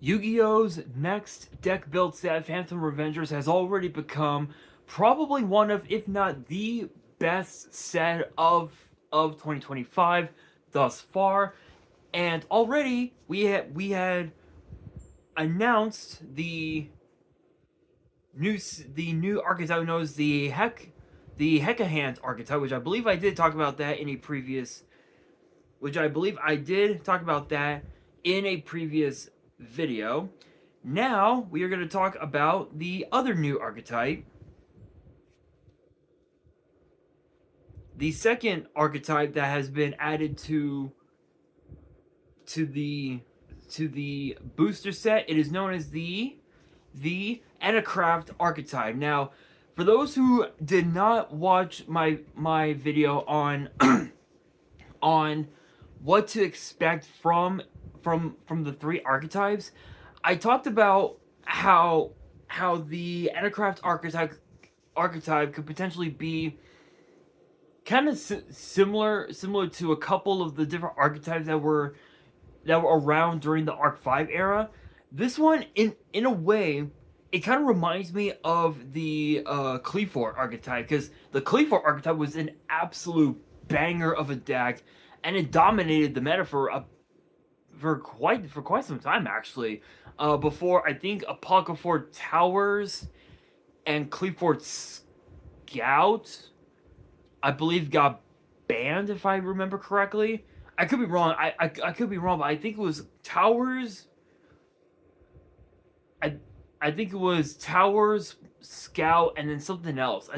Yu-Gi-Oh's next deck build set, Phantom Revengers, has already become probably one of, if not the best set of 2025 thus far. And already we had announced the new archetype known as the Hekahant archetype, which I believe I did talk about that in a previous video. Now we are going to talk about the other new archetype, the second archetype that has been added to the booster set. It is known as the Enneacraft archetype. Now, for those who did not watch my video on on what to expect from the three archetypes, I talked about how the Enneacraft archetype could potentially be kind of similar to a couple of the different archetypes that were around during the Arc 5 era. This one, in a way, it kind of reminds me of the Qliphort archetype, because the Qliphort archetype was an absolute banger of a deck, and it dominated the meta for quite some time, actually. Before, I think, Qliphort Towers and Qliphort Scout, I believe, got banned, if I remember correctly. I could be wrong. I could be wrong, but I think it was Towers. I think it was Towers, Scout, and then something else,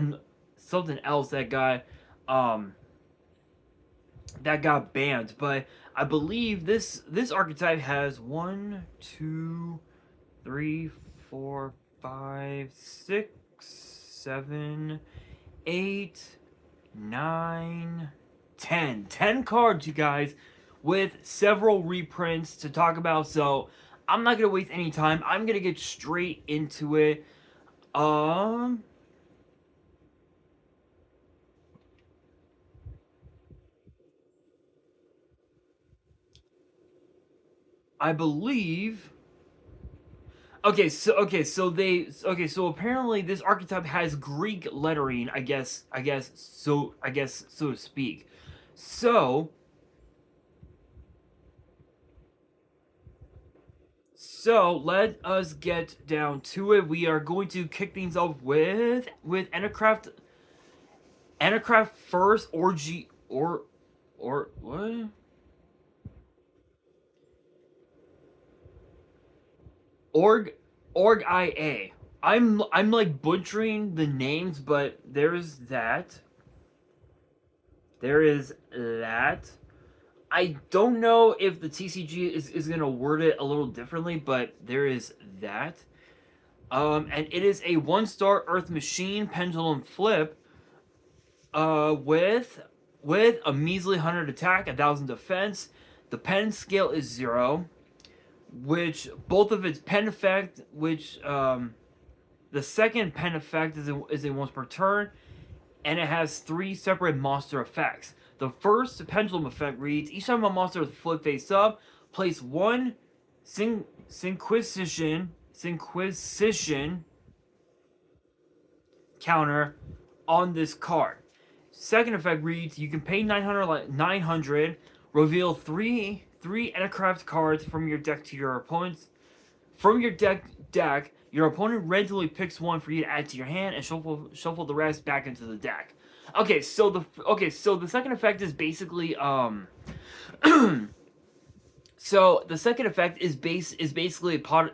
that got banned. But I believe this archetype has 1, 2, 3, 4, 5, 6, 7, 8, 9, 10 cards, you guys, with several reprints to talk about. So I'm not gonna waste any time. I'm gonna get straight into it. I believe. So apparently this archetype has Greek lettering. I guess so to speak. So let us get down to it. We are going to kick things off with Enneacraft first, or what? Org IA. I'm like butchering the names, but there is that. I don't know if the TCG is gonna word it a little differently, but there is that. And it is a 1-star Earth Machine Pendulum Flip. With a measly 100 attack, 1,000 defense. The pen scale is 0. Which both of its pen effect, the second pen effect is a once per turn, and it has 3 separate monster effects. The first pendulum effect reads: each time a monster is flip face up, place 1 Synquisition counter on this card. Second effect reads: you can pay 900, reveal 3 Enneacraft cards from your deck to your opponent's. From your deck, your opponent randomly picks 1 for you to add to your hand and shuffle the rest back into the deck. Okay, so the second effect is basically so the second effect is basically a pot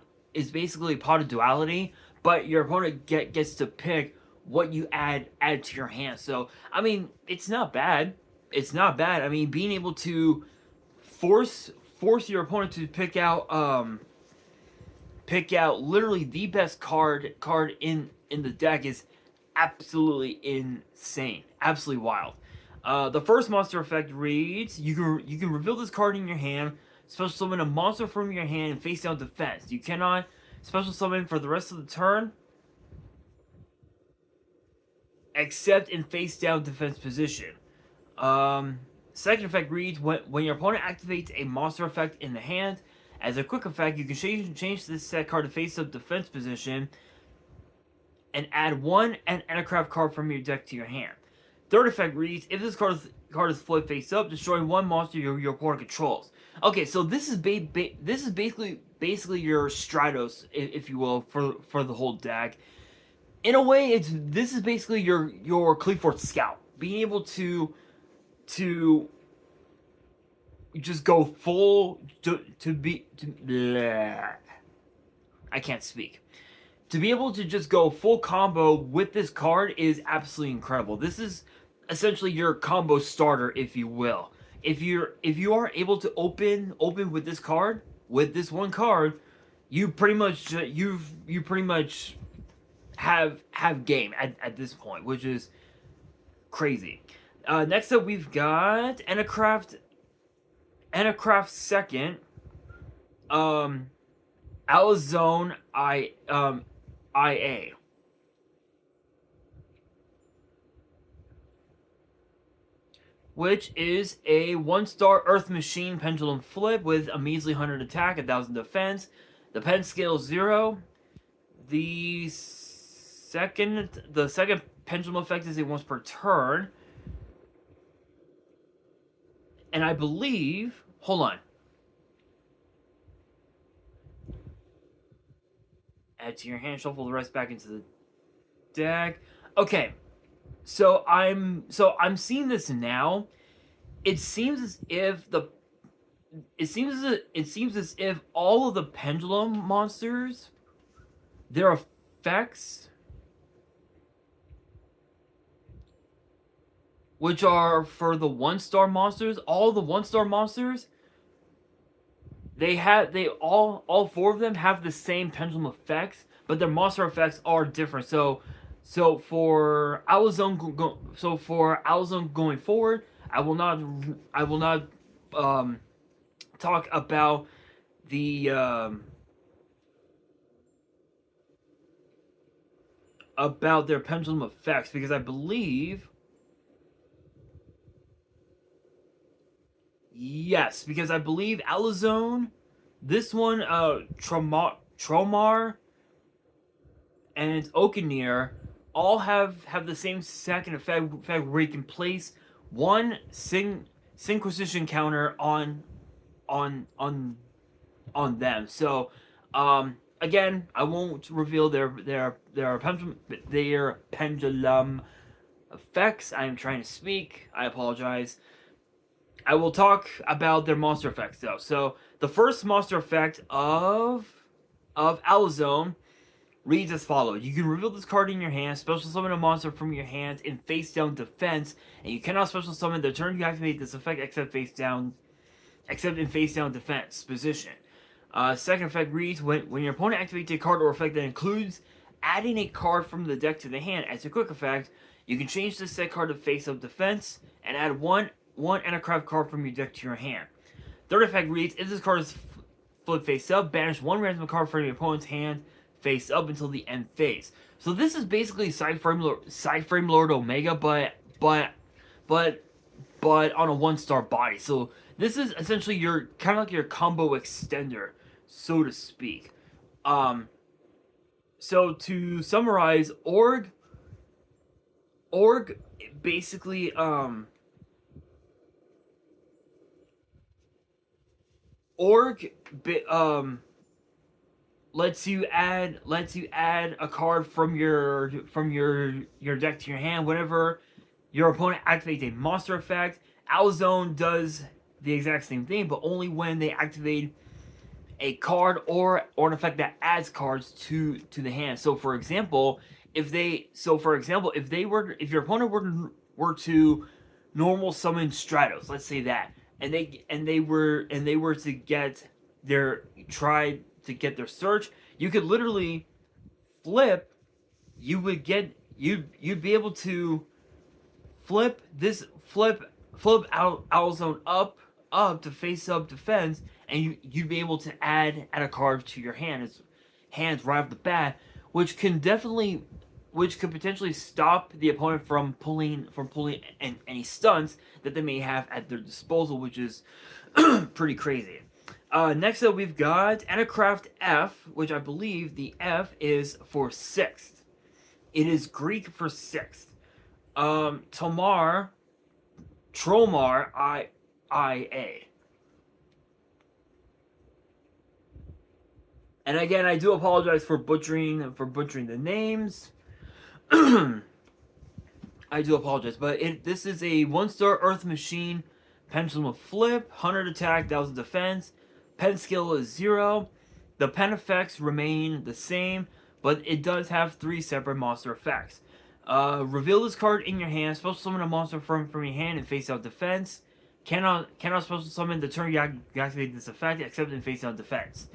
of duality, but your opponent gets to pick what you add to your hand. So I mean, it's not bad. I mean, being able to force your opponent to pick out literally the best card in the deck is absolutely insane, absolutely wild. The first monster effect reads: you can reveal this card in your hand, special summon a monster from your hand, and face down defense. You cannot special summon for the rest of the turn, except in face down defense position. Second effect reads: when your opponent activates a monster effect in the hand, As a quick effect, you can change this set card to face-up defense position and add one Enneacraft card from your deck to your hand. Third effect reads, if this card is flipped face up, destroy one monster your opponent controls. Okay, so this is basically your Stratos, if you will, for the whole deck. In a way, this is basically your Qliphort Scout, being able to just go full I can't speak. To be able to just go full combo with this card is absolutely incredible. This is essentially your combo starter, if you will. If you are able to open with this card, with this one card, you pretty much have game at this point, which is crazy. Next up, we've got Enneacraft second, Alazone IA. Which is a 1-star Earth Machine Pendulum Flip with a measly 100 attack, 1000 defense. The pen scale 0. The second pendulum effect is a once per turn. And I believe, hold on. Add to your hand, shuffle the rest back into the deck. Okay. So I'm seeing this now. It seems as if all of the pendulum monsters, their effects, which are for the 1-star monsters, all the 1-star monsters, all 4 of them have the same pendulum effects, but their monster effects are different. So for Alazone going forward, I will not talk about about their pendulum effects, because I believe Alazone, this one, Tromar and Okanir all have the same second effect where you can place one Synquisition counter on them. So again, I won't reveal their pendulum effects. I am trying to speak. I apologize. I will talk about their monster effects though. So the first monster effect of Alazone reads as follows. You can reveal this card in your hand, special summon a monster from your hand in face down defense, and you cannot special summon the turn you activate this effect except in face down defense position. Second effect reads, when your opponent activates a card or effect that includes adding a card from the deck to the hand as a quick effect, you can change this set card to face up defense and add one Enneacraft card from your deck to your hand. Third effect reads, if this card is flipped face up, banish one random card from your opponent's hand face up until the end phase. So this is basically Cyframe Lord Omega, but on a 1-star body. So this is essentially your kind of like your combo extender, so to speak. So to summarize, Org basically lets you add a card from your deck to your hand whenever your opponent activates a monster effect. Alazone does the exact same thing, but only when they activate a card or an effect that adds cards to the hand. So for example, if your opponent were to normal summon Stratos, let's say that, and they were to get their search, you could literally flip. You'd be able to flip Alazone up to face up defense, and you'd be able to add a card to your hands right off the bat, which could potentially stop the opponent from pulling any stunts that they may have at their disposal, which is pretty crazy. Next up, we've got Enneacraft F, which I believe the F is for sixth. It is Greek for sixth. Tomar, Tromar, I-A. And again, I do apologize for butchering the names. I do apologize, but this is a 1-star Earth Machine, Pendulum of Flip, 100 attack, 1000 defense, pen skill is 0. The pen effects remain the same, but it does have 3 separate monster effects. Reveal this card in your hand, special summon a monster from your hand and face out defense. Cannot special summon the turn you activate this effect, except in face out defense.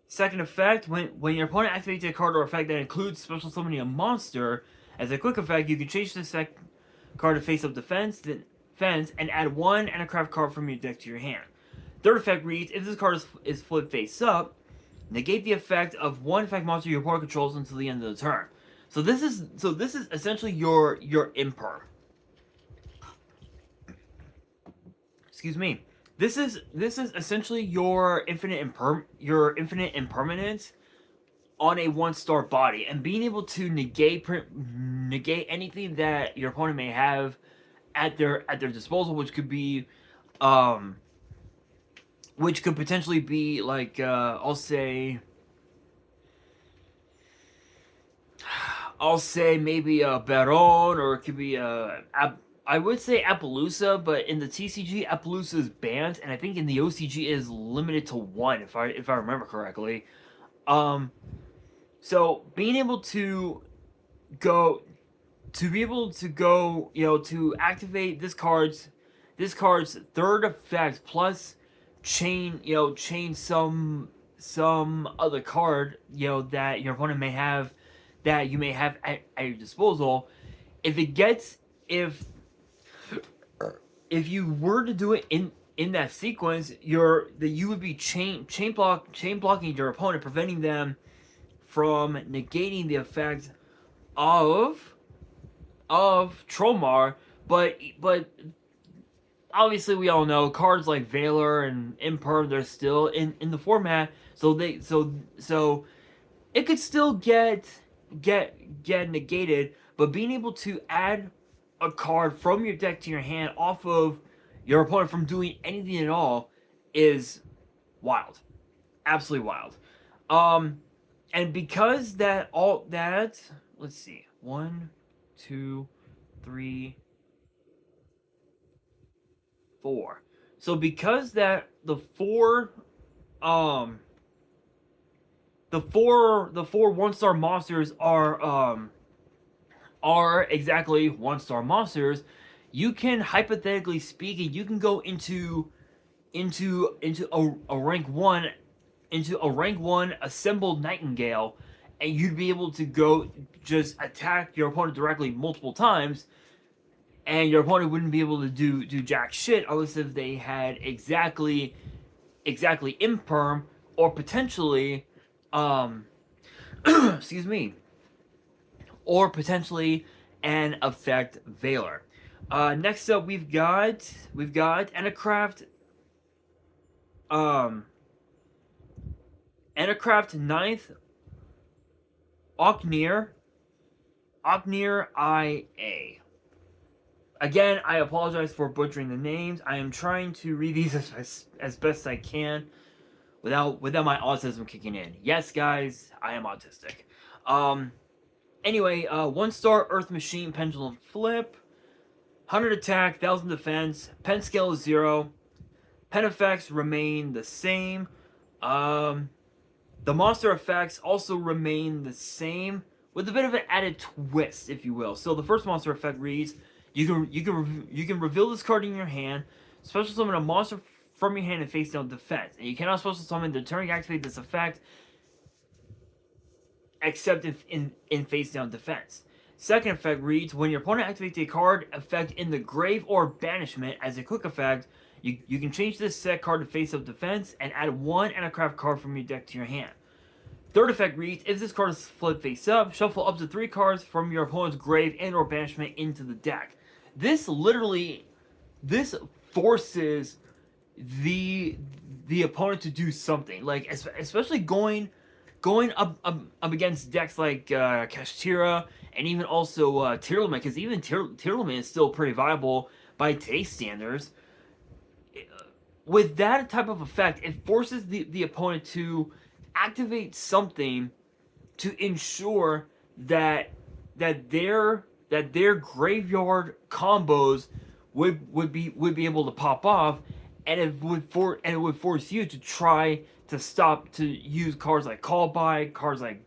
Second effect, when your opponent activates a card or effect that includes special summoning a monster, as a quick effect, you can change this card to face up defense and add 1 Enneacraft card from your deck to your hand. Third effect reads, if this card is flipped face up, negate the effect of 1 effect monster your opponent controls until the end of the turn. So this is essentially your imperm. Excuse me. This is essentially your infinite impermanence on a 1-star body, and being able to negate anything that your opponent may have at their disposal, which could potentially be like I'll say maybe a Baron, or it could be I would say Appaloosa, but in the TCG, Appaloosa is banned, and I think in the OCG it is limited to 1, if I remember correctly. So being able to go, to activate this card's third effect plus chain some other card, that your opponent may have, that you may have at your disposal. If you were to do it in that sequence, you would be chain blocking your opponent, preventing them from negating the effect of Tromar. But obviously we all know cards like Valor and Imperm, they're still in the format, so it could still get negated. But being able to add a card from your deck to your hand off of your opponent from doing anything at all is wild. Absolutely wild. And because let's see, 1, 2, 3, 4. So because that the four 1-star monsters are exactly 1-star monsters, you can, hypothetically speaking, you can go into a rank 1 assembled Nightingale, and you'd be able to go just attack your opponent directly multiple times, and your opponent wouldn't be able to do jack shit unless if they had exactly imperm, or potentially excuse me, or potentially an effect Valor. Next up, we've got Enneacraft. Enneacraft 9th, Ocnir IA. Again, I apologize for butchering the names. I am trying to read these as best I can without my autism kicking in. Yes, guys, I am autistic. Anyway, 1-star Earth Machine, Pendulum Flip, 100 attack, 1000 defense, pen skill is 0. Pen effects remain the same. The monster effects also remain the same, with a bit of an added twist, if you will. So the first monster effect reads, you can reveal this card in your hand, special summon a monster from your hand and face down defense. And you cannot special summon the turn you activate this effect, except in face down defense. Second effect reads, when your opponent activates a card effect in the grave or banishment as a quick effect, you can change this set card to face up defense and add 1 Enneacraft card from your deck to your hand. Third effect reads, if this card is flipped face up, shuffle up to 3 cards from your opponent's grave and or banishment into the deck. This forces the opponent to do something. Like especially going up against decks like Kashtira and even also Tearlament, because even Tearlament is still pretty viable by today's standards. With that type of effect, it forces the opponent to activate something to ensure that their graveyard combos would be able to pop off, and it would force you to try to stop to use cards like Call By, cards like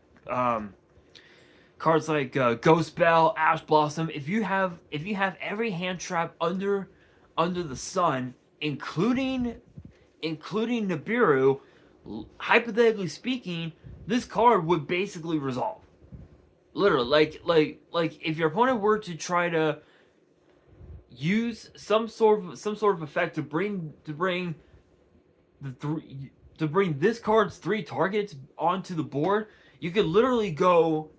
Ghost Bell, Ash Blossom. If you have every hand trap under the sun, including Nibiru, hypothetically speaking, this card would basically resolve. Literally, like if your opponent were to try to use some sort of effect to bring this card's 3 targets onto the board, you could literally go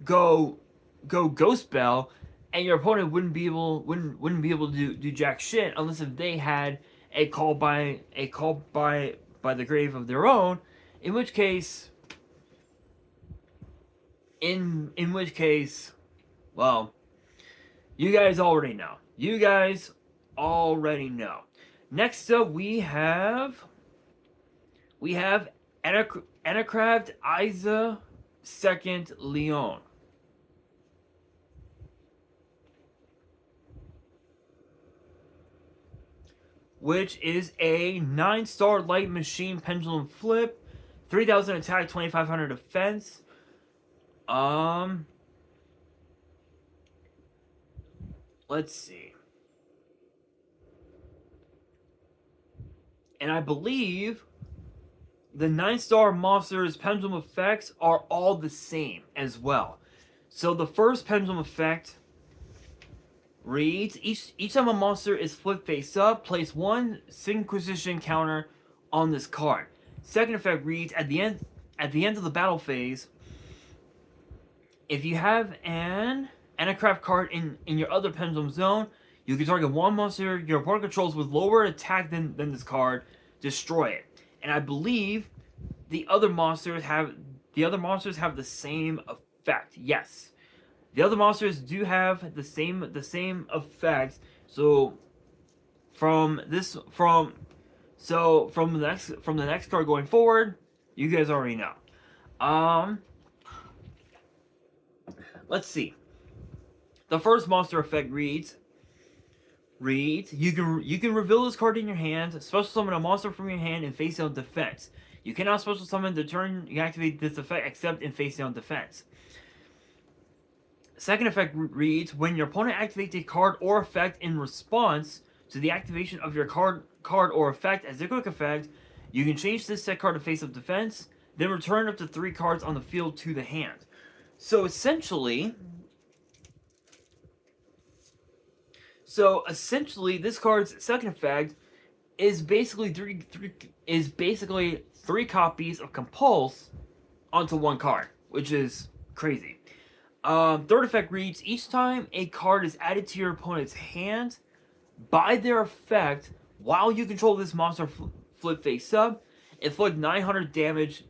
Ghost Bell, and your opponent wouldn't be able to do jack shit unless if they had a call by the grave of their own, in which case well, you guys already know. Next up, we have Enneacraft Isa Second Leon, which is a 9-star light machine pendulum flip, 3,000 attack, 2,500 defense. Let's see. And I believe the 9-star monsters' pendulum effects are all the same as well. So the first pendulum effect reads, each time a monster is flipped face up, place 1 Synquisition counter on this card. Second effect reads, at the end of the battle phase, if you have an Enneacraft card in your other pendulum zone, you can target 1 monster your opponent controls with lower attack than this card, destroy it. And I believe the other monsters have the same effect. Yes, the other monsters do have the same effect. So from the next card going forward, you guys already know. Let's see. The first monster effect reads, you can reveal this card in your hand, special summon a monster from your hand, and face down defense. You cannot special summon the turn you activate this effect except in face down defense. Second effect reads, when your opponent activates a card or effect in response to the activation of your card or effect as a quick effect, you can change this set card to face up defense, then return up to 3 cards on the field to the hand. So essentially, this card's second effect is basically three copies of Compulse onto 1 card, which is crazy. Third effect reads, each time a card is added to your opponent's hand by their effect while you control this monster flip face up, inflict 900 damage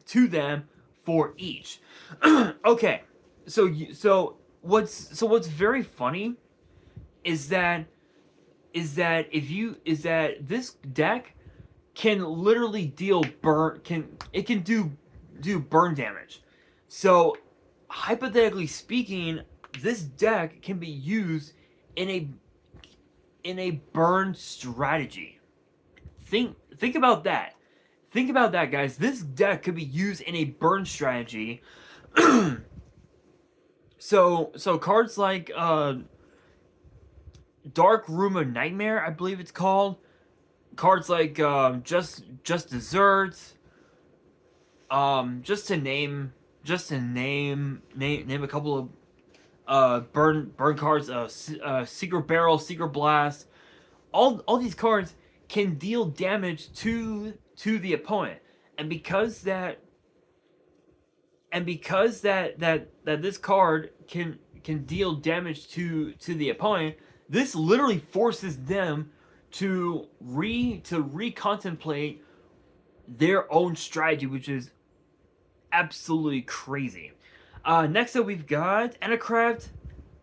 to them for each. Okay, so what's very funny is that this deck can literally deal burn do burn damage. So hypothetically speaking, this deck can be used in a burn strategy. Think about that. Think about that, guys. This deck could be used in a burn strategy. So cards like Dark Room of Nightmare, I believe it's called. Cards like Just Desserts. Just to name a couple of burn cards. Secret Barrel, Secret Blast. All these cards can deal damage to the opponent, and because that this card can deal damage to the opponent, this literally forces them to recontemplate their own strategy, which is absolutely crazy. Next up, we've got Enneacraft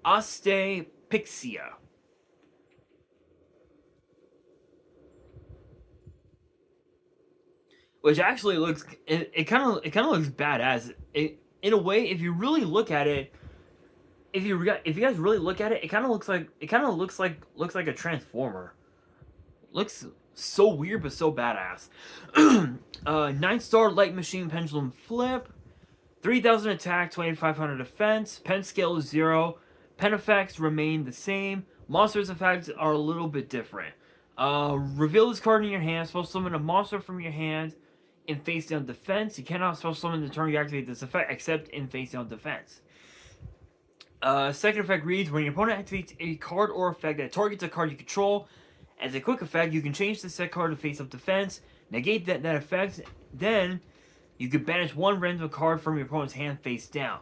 Pixia. Which actually looks, it kind of looks badass. In a way, if you really look at it, if you guys really look at it, it kind of looks like a transformer. Looks so weird but so badass. 9-star light machine pendulum flip, 3,000 attack, 2,500 defense. Pen scale is 0. Pen effects remain the same. Monsters effects are a little bit different. Reveal this card in your hand. Special summon a monster from your hand in face down defense. You cannot special summon the turn you activate this effect except in face down defense. Second effect reads, when your opponent activates a card or effect that targets a card you control, as a quick effect, you can change the set card to face up defense, negate that effect, then you can banish one random card from your opponent's hand face down.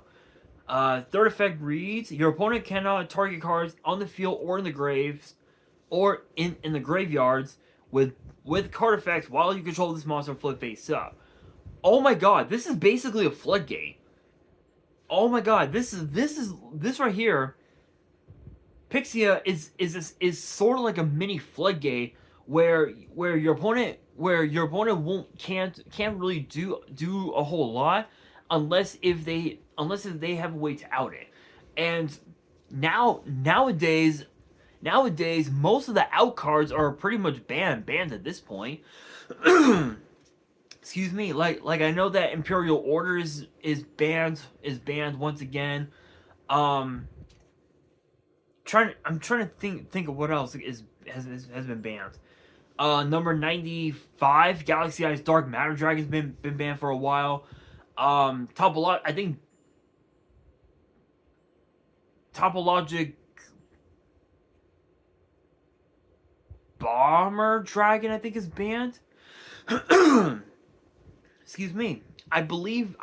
Third effect reads, your opponent cannot target cards on the field or in the graves, or in the graveyards with card effects while you control this monster flip face up. Oh my god, this is basically a floodgate. Oh my god, this right here. Pixia is sort of like a mini floodgate where your opponent can't really do a whole lot unless if they have a way to out it. And nowadays most of the out cards are pretty much banned at this point. Excuse me, like I know that Imperial Order is banned once again. I'm trying to think of what else has been banned. Number 95, Galaxy Eyes Dark Matter Dragon's been banned for a while. I think Topologic Bomber Dragon is banned. Excuse me. I believe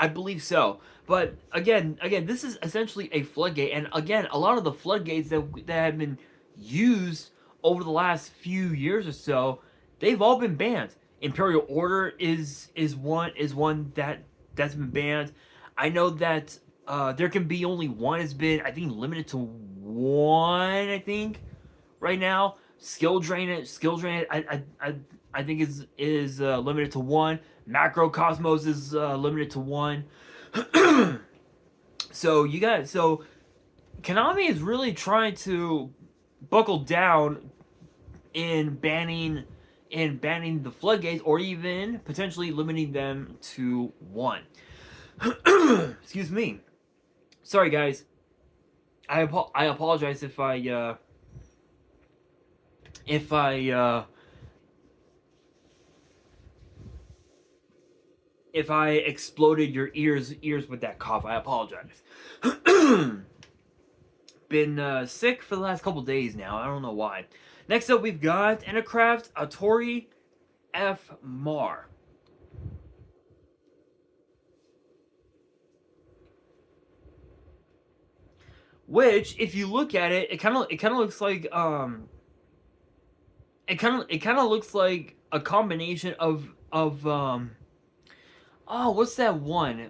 so. But again, this is essentially a floodgate, and again, a lot of the floodgates that have been used over the last few years or so, they've all been banned. Imperial Order is one that's been banned. I know that there can be only one. Has been, I think, limited to one. I think right now. Skill drain. I think is limited to one. Macro Cosmos is limited to one. So Konami is really trying to buckle down in banning the floodgates, or even potentially limiting them to one. Excuse me. Sorry, guys. I apologize if I exploded your ears with that cough. I apologize. Been sick for the last couple days now. I don't know why. Next up, we've got Enneacraft Atori F. Mar. Which, if you look at it, it kind of looks like it kind of looks like a combination of oh, what's that one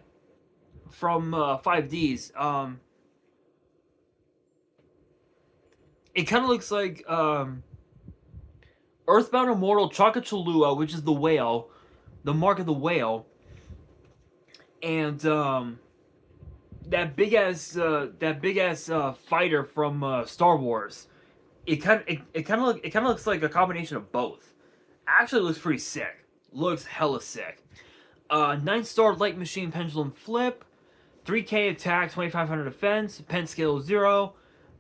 from 5Ds? It kind of looks like Earthbound Immortal Chakachalua, which is the whale, the mark of the whale, and that big ass fighter from Star Wars. It kind of looks like a combination of both. Actually, looks pretty sick. Looks hella sick. 9-star light machine pendulum flip, 3k attack, 2,500 defense. Pen scale 0.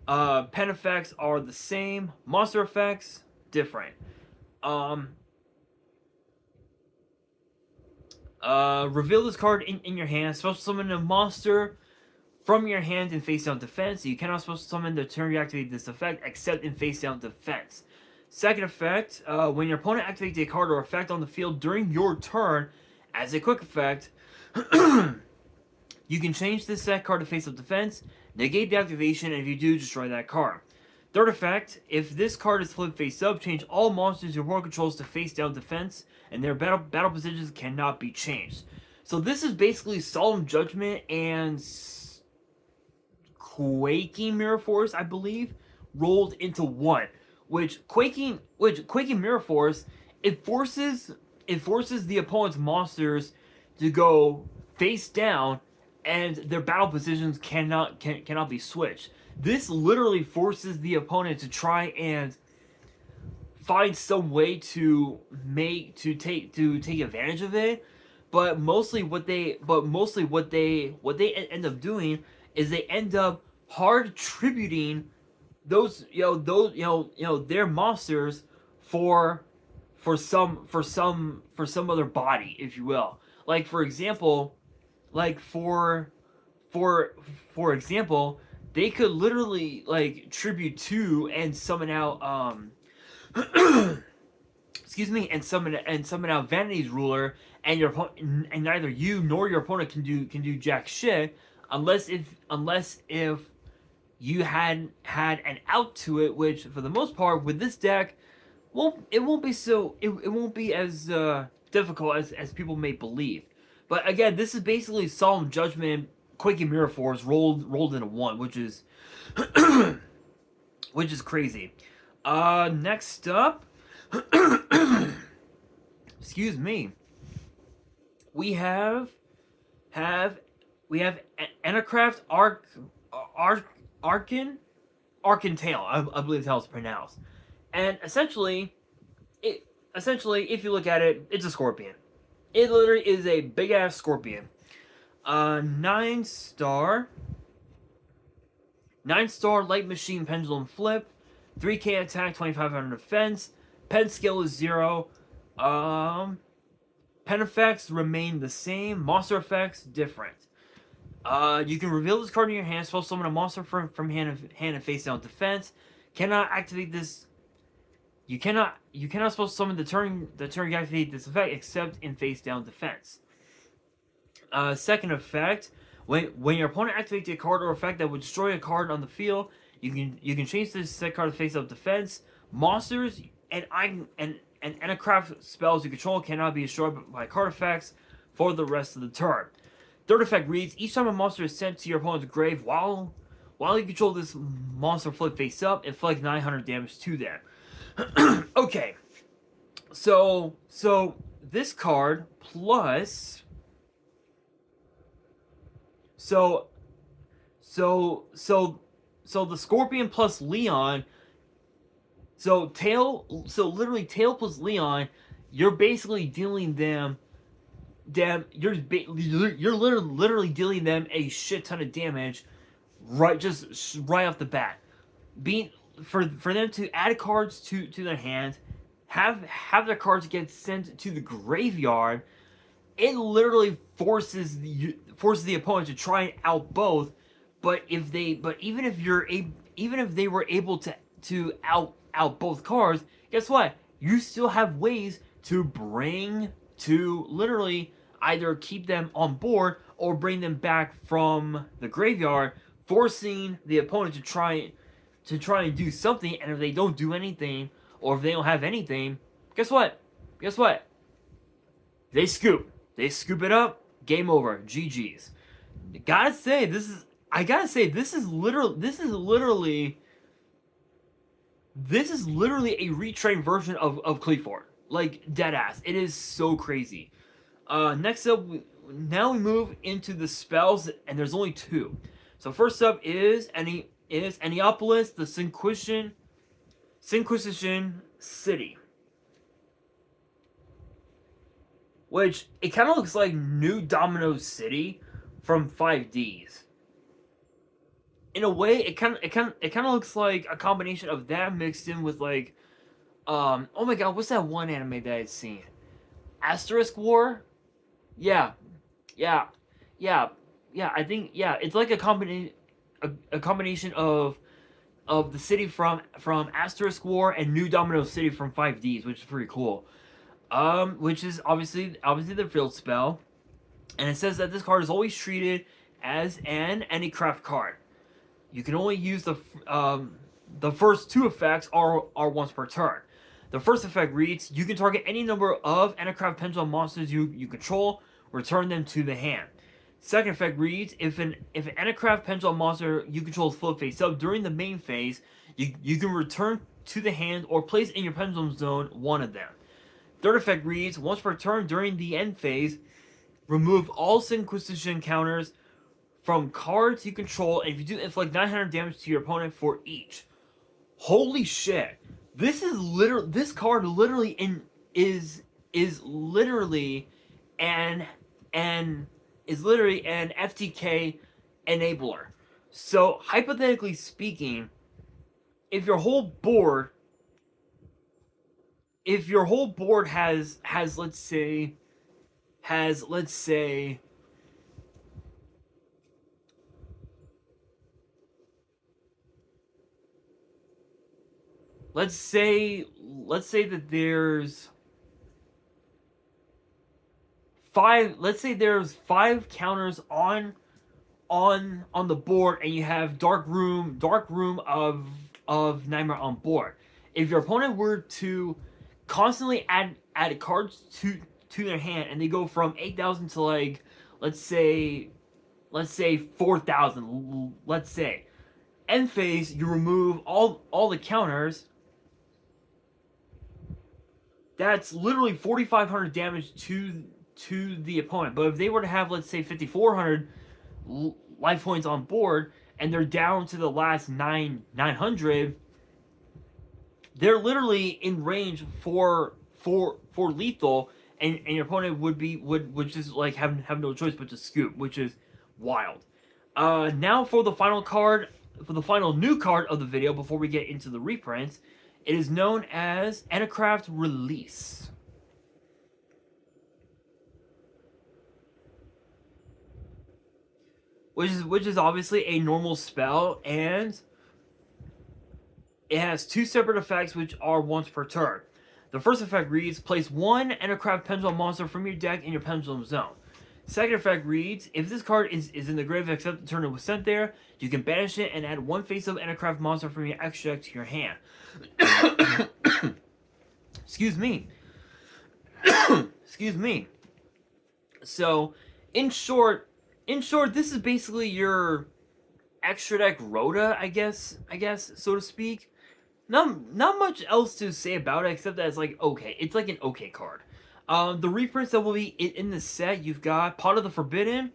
Pen effects are the same. Monster effects different. Reveal this card in your hand. Special summon a monster from your hand in face down defense. You cannot special summon the turn you activate this effect except in face down defense. Second effect, when your opponent activates a card or effect on the field during your turn, as a quick effect, you can change this set card to face up defense, negate the activation, and if you do, destroy that card. Third effect, if this card is flipped face up, change all monsters your opponent controls to face down defense, and their battle positions cannot be changed. So this is basically Solemn Judgment and Quaking Mirror Force, I believe, rolled into one. Which Quaking Mirror Force, it forces the opponent's monsters to go face down, and their battle positions cannot be switched. This literally forces the opponent to try and find some way to take advantage of it. But mostly what they end up doing is they end up hard tributing those their monsters for some other body, if you will. Like for example, they could literally like tribute to and summon out excuse me, and summon out Vanity's ruler, and neither you nor your opponent can do jack shit unless if you had an out to it, which for the most part with this deck, well, it won't be as difficult as people may believe. But again, this is basically Solemn Judgment, Quaking Mirror Force rolled into one, which is crazy. Next up, excuse me, we have Enneacraft Arkin Tail, I believe that's how it's pronounced. And essentially, if you look at it, it's a scorpion. It literally is a big ass scorpion. 9-star light machine pendulum flip, 3k attack, 2500 defense. Pen skill is 0. Pen effects remain the same. Monster effects different. You can reveal this card in your hand, spell summon a monster from hand and face down defense. Cannot activate this. You cannot spell summon the turn you activate this effect except in face down defense. Second effect, when your opponent activates a card or effect that would destroy a card on the field, you can change this set card to face up defense. Monsters and Enneacraft spells you control cannot be destroyed by card effects for the rest of the turn. Third effect reads: each time a monster is sent to your opponent's grave while you control this monster flip face up, inflict 900 damage to them. Okay, so this card plus so the Scorpion plus Leon. So literally Tail plus Leon, you're basically dealing them. You're literally dealing them a shit ton of damage, right off the bat. For them to add cards to their hand, have their cards get sent to the graveyard, it literally forces the opponent to try and out both. But even if they were able to out both cards, guess what? You still have ways to literally either keep them on board or bring them back from the graveyard, forcing the opponent to try and do something. And if they don't do anything, or if they don't have anything, guess what? They scoop it up. Game over. GG's. I gotta say this is literally a retrained version of Qliphort. Like, dead ass. It is so crazy. Next up, now we move into the spells, and there's only 2. So first up is Enneapolis, the Sinquisition City. Which, it kind of looks like New Domino City from 5Ds. In a way, it kind of looks like a combination of that mixed in with like, oh my god, what's that one anime that I've seen? Asterisk War? Yeah. I think it's like a combination of the city from Asterisk War and New Domino City from 5Ds, which is pretty cool. Which is obviously the field spell, and it says that this card is always treated as an Enneacraft card. You can only use the the first two effects are once per turn. The first effect reads, you can target any number of Enneacraft pendulum monsters you control, return them to the hand. Second effect reads, if an Enneacraft pendulum monster you control is full face up during the main phase, you can return to the hand or place in your pendulum zone one of them. Third effect reads, once per turn during the end phase, remove all Synquisition counters from cards you control, and if you do, inflict 900 damage to your opponent for each. Holy shit! This card literally is literally an FTK enabler. So hypothetically speaking, if your whole board has let's say that there's five counters on the board, and you have dark room of Nightmare on board. If your opponent were to constantly add cards to their hand, and they go from 8,000 to like let's say 4,000, let's say end phase, you remove all the counters. That's literally 4,500 damage to the opponent. But if they were to have, let's say, 5,400 life points on board, and they're down to the last 900, they're literally in range for lethal, and your opponent would just like have no choice but to scoop, which is wild. Now for the final card, for the final new card of the video before we get into the reprints. It is known as Enneacraft Release. Which is obviously a normal spell, and it has two separate effects which are once per turn. The first effect reads, place one Enneacraft pendulum monster from your deck in your pendulum zone. Second effect reads, if this card is in the grave except the turn it was sent there, you can banish it and add one face-up Enneacraft monster from your extra deck to your hand. Excuse me. Excuse me. So, in short, this is basically your extra deck Rhoda, I guess, so to speak. Not much else to say about it except that it's like okay. It's like an okay card. The reprints that will be in the set, you've got Pot of the Forbidden,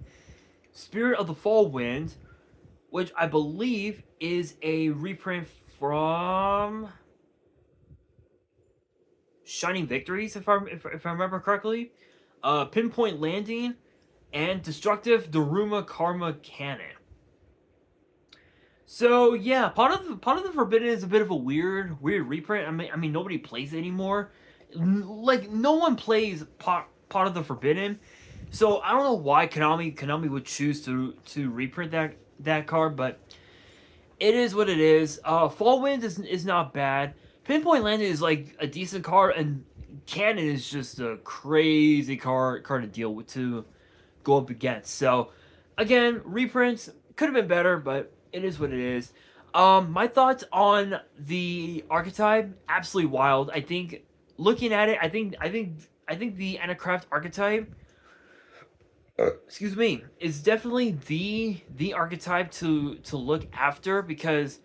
Spirit of the Fall Wind, which I believe is a reprint from Shining Victories, if I remember correctly. Pinpoint Landing, and Destructive Daruma Karma Cannon. So yeah, Pot of the Forbidden is a bit of a weird reprint. I mean nobody plays it anymore. Like no one plays Pot of the Forbidden, so I don't know why Konami would choose to reprint that card, but it is what it is. Fall Wind is not bad. Pinpoint Landing is like a decent card, and Cannon is just a crazy card to deal with, to go up against. So again, reprints could have been better, but it is what it is. My thoughts on the Archetype, absolutely wild. I think looking at it, I think the Enneacraft Archetype, excuse me, is definitely the archetype to look after, because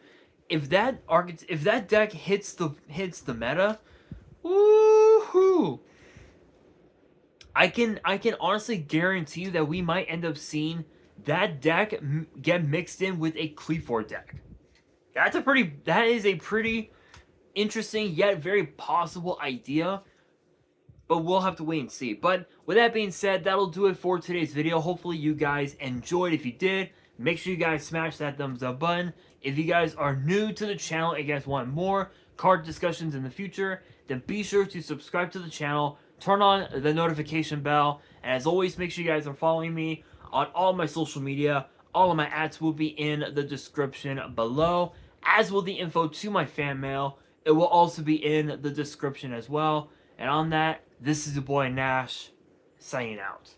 if that deck hits the meta, woohoo! I can honestly guarantee you that we might end up seeing that deck get mixed in with a Qliphort deck. That is a pretty interesting yet very possible idea, but we'll have to wait and see. But with that being said, that'll do it for today's video. Hopefully you guys enjoyed. If you did, make sure you guys smash that thumbs up button. If you guys are new to the channel and you guys want more card discussions in the future, then be sure to subscribe to the channel, turn on the notification bell, and as always, make sure you guys are following me on all my social media. All of my ads will be in the description below, as will the info to my fan mail. It will also be in the description as well. And on that, this is your boy Nash, signing out.